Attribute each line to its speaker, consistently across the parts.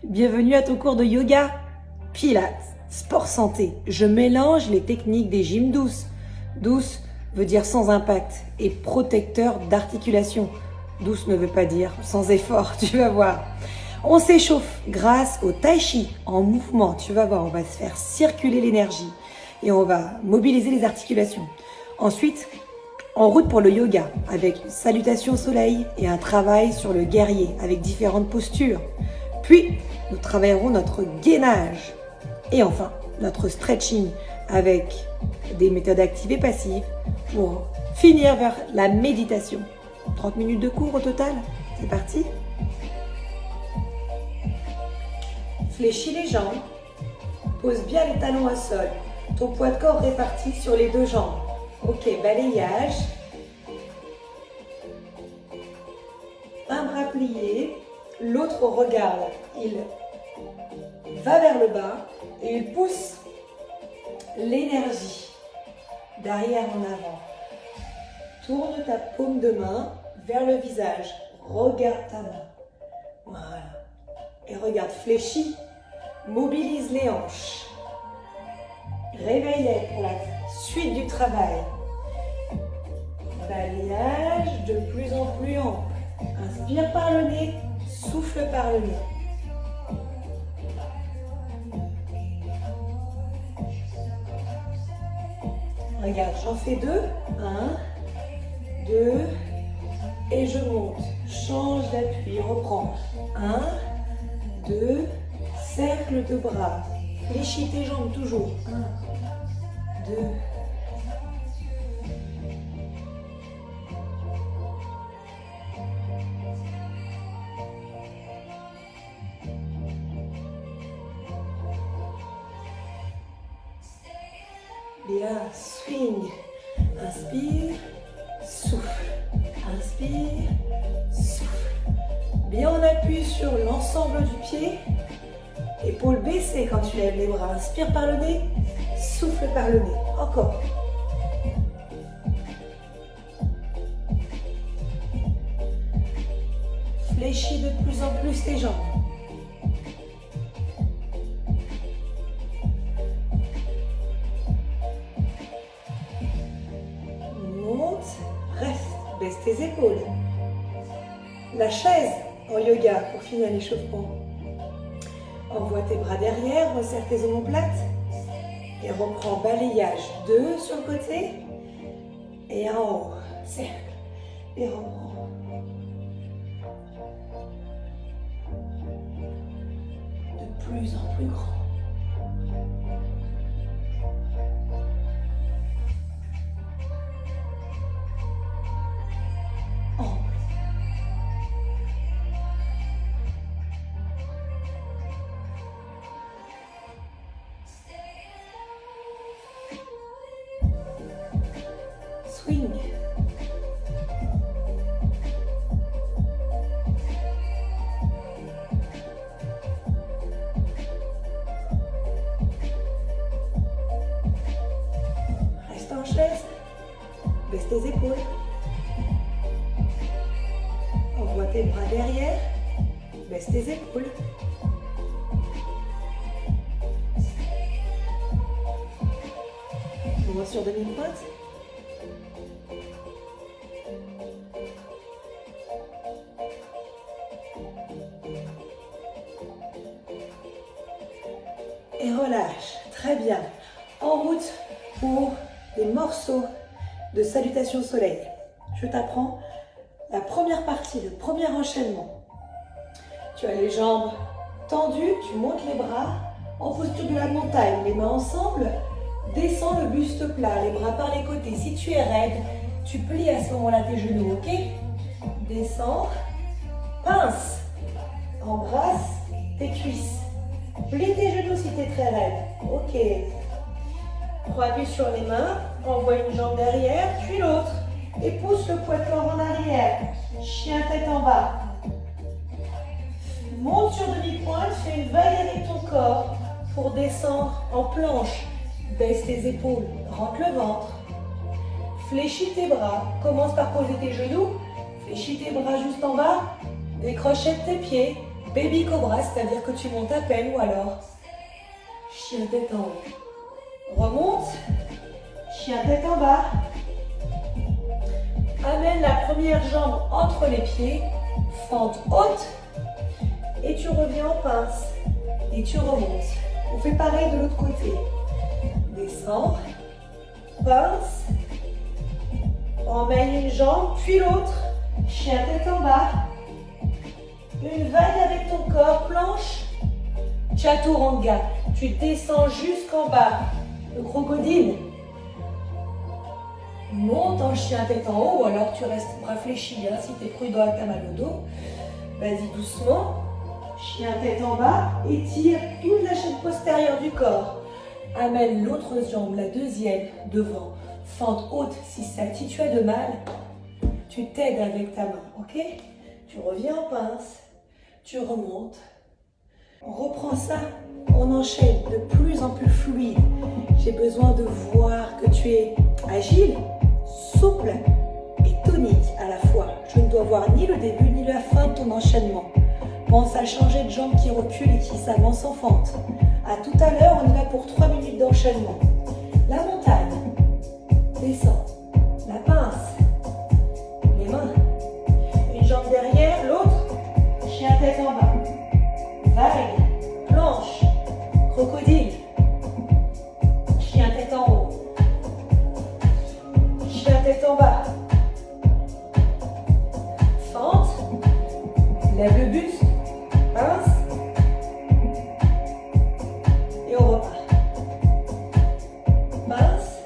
Speaker 1: Bienvenue à ton cours de yoga, pilates, sport santé. Je mélange les techniques des gyms douces. Douce veut dire sans impact et protecteur d'articulation. Douce ne veut pas dire sans effort, tu vas voir. On s'échauffe grâce au tai chi en mouvement, tu vas voir, on va se faire circuler l'énergie et on va mobiliser les articulations. Ensuite, en route pour le yoga avec une salutation au soleil et un travail sur le guerrier avec différentes postures. Puis, nous travaillerons notre gainage et enfin notre stretching avec des méthodes actives et passives pour finir vers la méditation. 30 minutes de cours au total, c'est parti. Fléchis les jambes, pose bien les talons au sol, ton poids de corps réparti sur les deux jambes. Ok, balayage. Un bras plié, l'autre regarde, il va vers le bas et il pousse l'énergie d'arrière en avant. Tourne ta paume de main vers le visage, regarde ta main. Voilà. Et regarde, fléchis, mobilise les hanches. Réveille-les pour la suite du travail. Balayage de plus en plus ample. Inspire par le nez, souffle par le nez. Regarde, j'en fais deux. 1, 2, et je monte. Change d'appui, reprends. 1, 2, cercle de bras. Fléchis tes jambes toujours. 1, 2. Bien, swing. Inspire, souffle. Inspire, souffle. Bien, on appuie sur l'ensemble du pied. Épaules baissées quand tu lèves les bras. Inspire par le nez, souffle par le nez. Encore. Fléchis de plus en plus tes jambes. Monte, reste, baisse tes épaules. La chaise en yoga pour finir l'échauffement. Envoie tes bras derrière, resserre tes omoplates et reprends balayage. 2 sur le côté et en haut. Cercle et reprends. De plus en plus grand. Swing. Reste en chaise. Baisse tes épaules. Envoie tes bras derrière. Baisse tes épaules. Monte sur demi-pointe. Et relâche. Très bien. En route pour des morceaux de salutation au soleil. Je t'apprends la première partie, le premier enchaînement. Tu as les jambes tendues, tu montes les bras en posture de la montagne, les mains ensemble. Descends le buste plat, les bras par les côtés. Si tu es raide, tu plies à ce moment-là tes genoux, ok? Descends, pince, embrasse tes cuisses. Plie tes genoux si tu es très raide, ok? Prends appui sur les mains, envoie une jambe derrière, puis l'autre. Et pousse le poids de corps en arrière. Chien tête en bas. Monte sur demi-pointe, fais une vague avec ton corps pour descendre en planche. Baisse tes épaules, rentre le ventre. Fléchis tes bras, commence par poser tes genoux. Fléchis tes bras juste en bas. Décrochette tes pieds. Baby cobra, c'est-à-dire que tu montes à peine, ou alors chien tête en haut. Remonte, chien tête en bas. Amène la première jambe entre les pieds, fente haute, et tu reviens en pince, et tu remontes. On fait pareil de l'autre côté. Descends, pince, emmène une jambe, puis l'autre, chien tête en bas. Une vague avec ton corps, planche, chaturanga. Tu descends jusqu'en bas, le crocodile. Monte en chien tête en haut, ou alors tu restes bras fléchis, hein, si tu es prudent avec ta mal au dos. Vas-y doucement, chien tête en bas, étire toute la chaîne postérieure du corps. Amène l'autre jambe, la deuxième, devant. Fente haute, si tu as de mal, tu t'aides avec ta main, ok? Tu reviens en pince, tu remontes. On reprend ça, on enchaîne de plus en plus fluide. J'ai besoin de voir que tu es agile, souple et tonique à la fois. Je ne dois voir ni le début ni la fin de ton enchaînement. Pense à changer de jambe qui recule et qui s'avance en fente. À tout à l'heure, on y va pour 3 minutes d'enchaînement. La montagne, descend, la pince, les mains, une jambe derrière, l'autre, chien tête en bas, vague, planche, crocodile, chien tête en haut, chien tête en bas, fente, lève le buste, pince, et on repart. Pince,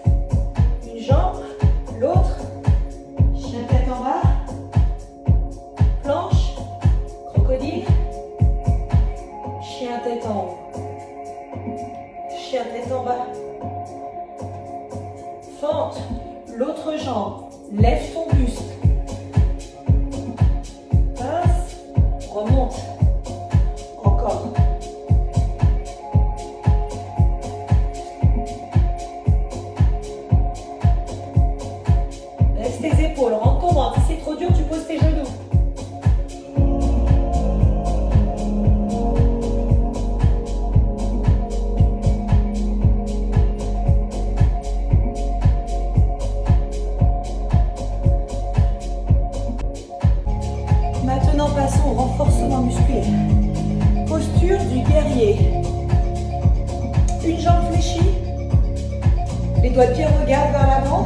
Speaker 1: une jambe, l'autre, chien tête en bas, planche, crocodile, chien tête en haut, chien tête en bas, fente, l'autre jambe, lève ton buste, pince, remonte, encore. Laisse tes épaules, rentre ton ventre. Si c'est trop dur, tu poses tes genoux. Maintenant, passons au renforcement musculaire. Posture du guerrier. Une jambe fléchie. Les doigts de pied regardent vers l'avant,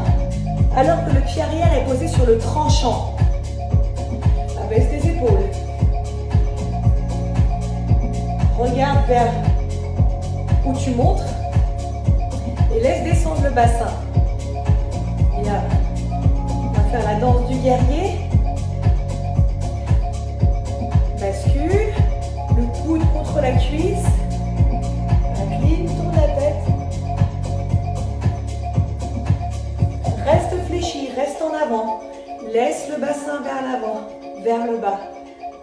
Speaker 1: alors que le pied arrière est posé sur le tranchant. Abaisse tes épaules. Regarde vers où tu montres et laisse descendre le bassin. Bien. On va faire la danse du guerrier. Bascule, le coude contre la cuisse. Incline, tourne la tête. Reste fléchi, reste en avant. Laisse le bassin vers l'avant, vers le bas.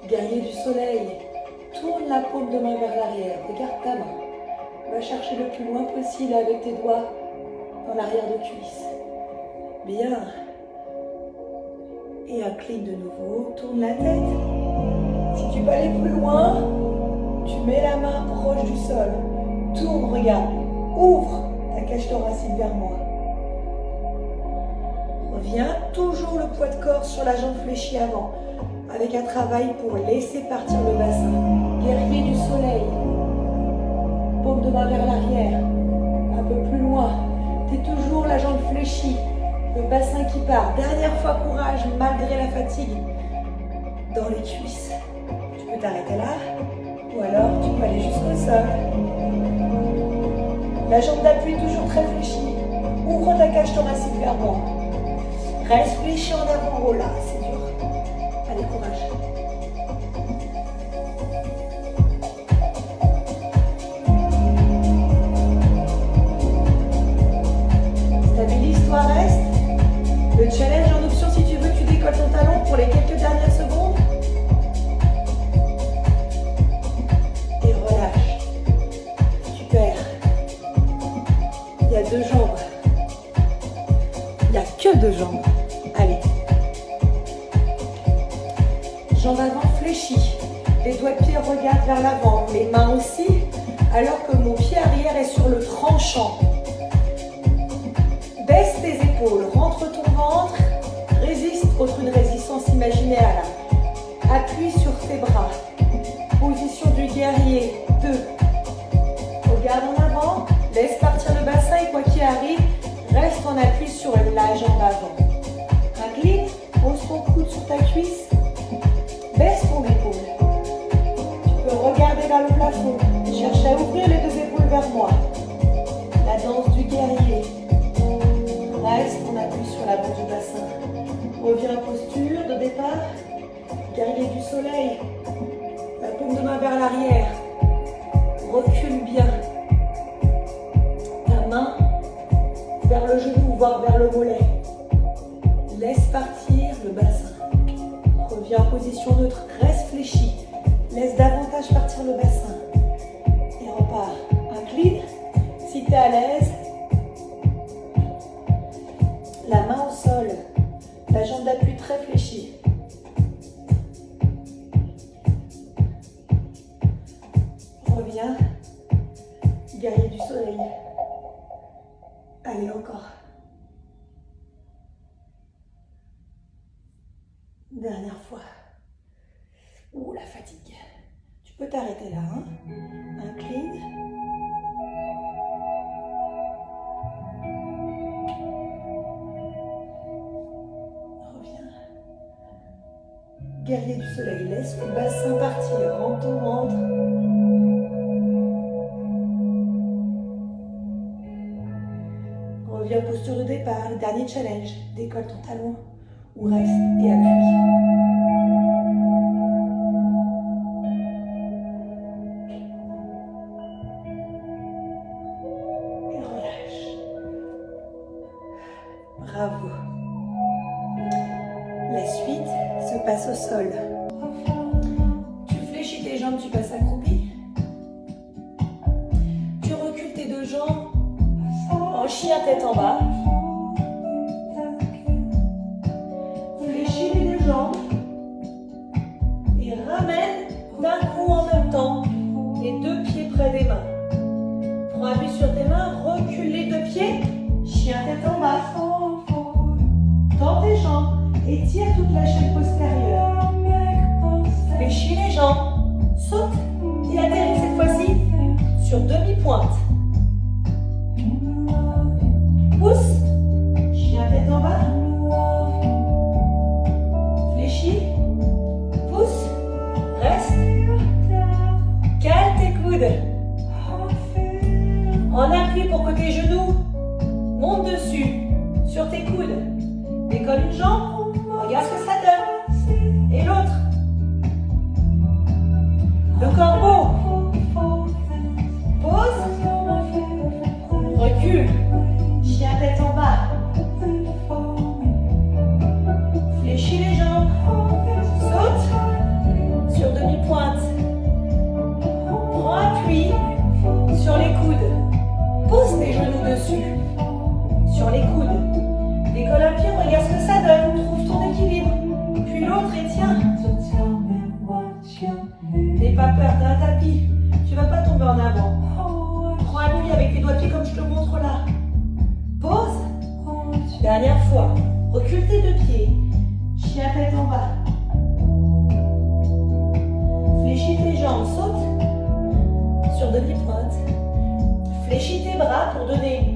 Speaker 1: Guerrier du soleil. Tourne la paume de main vers l'arrière. Regarde ta main. Va chercher le plus loin possible avec tes doigts dans l'arrière de cuisse. Bien. Et incline de nouveau. Tourne la tête. Si tu peux aller plus loin, tu mets la main proche du sol. Tourne, regarde. Ouvre ta cage thoracique vers moi. Reviens, toujours le poids de corps sur la jambe fléchie avant, avec un travail pour laisser partir le bassin. Guerrier du soleil. Paume de main vers l'arrière. Un peu plus loin. Tu es toujours la jambe fléchie. Le bassin qui part. Dernière fois, courage, malgré la fatigue. Dans les cuisses. Tu peux t'arrêter là. Ou alors, tu peux aller jusqu'au sol. La jambe d'appui toujours très fléchie. Ouvre ta cage thoracique vers moi. Reste fléchi en avant. Oh là, c'est dur. Allez, courage. Stabilise-toi, reste. Le challenge en option, si tu veux, tu décolles ton talon pour les quelques dernières secondes. Et relâche. Super. Il y a 2 jambes. Il n'y a que 2 jambes. Allez. Jambes avant fléchies. Les doigts de pied regardent vers l'avant, les mains aussi, alors que mon pied arrière est sur le tranchant. Baisse tes épaules, rentre ton ventre, résiste contre une résistance imaginaire. Appuie sur tes bras. Position du guerrier, 2. Regarde en avant, laisse partir le bassin et quoi qu'il arrive, reste en appui sur la jambe avant. Incline, pose ton coude sur ta cuisse, baisse ton épaule. Tu peux regarder vers le plafond, cherche à ouvrir les 2 épaules vers moi. La danse du guerrier. Reste en appui sur l'avant du bassin. Reviens en posture de départ. Guerrier du soleil. La paume de main vers l'arrière. Recule bien. Ta main vers le genou, voire vers le mollet. Laisse partir le bassin. Reviens en position neutre. Reste fléchi. Laisse davantage partir le bassin. Et repars. Incline. Si tu es à l'aise, la main au sol. La jambe d'appui très fléchie. Reviens. Guerrier du soleil. Allez, encore. Dernière fois. Ouh, la fatigue. Tu peux t'arrêter là. Hein? Incline. Reviens. Guerrier du soleil. Laisse le bassin partir. Rentre ton ventre. Reviens en posture de départ, le dernier challenge. Décolle ton talon ou reste et appuie. Et relâche. Bravo. La suite se passe au sol. Tu fléchis tes jambes, tu passes accroupi. Tu recules tes 2 jambes. En chien tête en bas. Fléchis les 2 jambes. Et ramène d'un coup en même temps les 2 pieds près des mains. Prends appui sur tes mains, recule les 2 pieds. Chien tête en bas. Tends tes jambes et tire toute la chaîne postérieure. Fléchis les jambes. Saute et atterris cette fois-ci sur demi-pointe. Pousse, chien tête en bas, fléchis, pousse, reste, cale tes coudes, en appui pour que tes genoux montent dessus, sur tes coudes, décolle une jambe, regarde ce que ça donne, et l'autre, le corbeau, pose, recule. Chien tête en bas. Fléchis les jambes. Saute sur demi-pointe. Prends appui sur les coudes. Pose tes genoux dessus. Sur les coudes. Décolle un pied, regarde ce que ça donne. Trouve ton équilibre. Puis l'autre et tiens. N'aie pas peur, t'as un tapis. Tu vas pas tomber en avant. Prends appui avec tes doigts de pied comme je te montre là. Pose. Dernière fois. Recule tes 2 pieds. Chien tête en bas. Fléchis tes jambes. Saute sur demi-pointe. Fléchis tes bras pour donner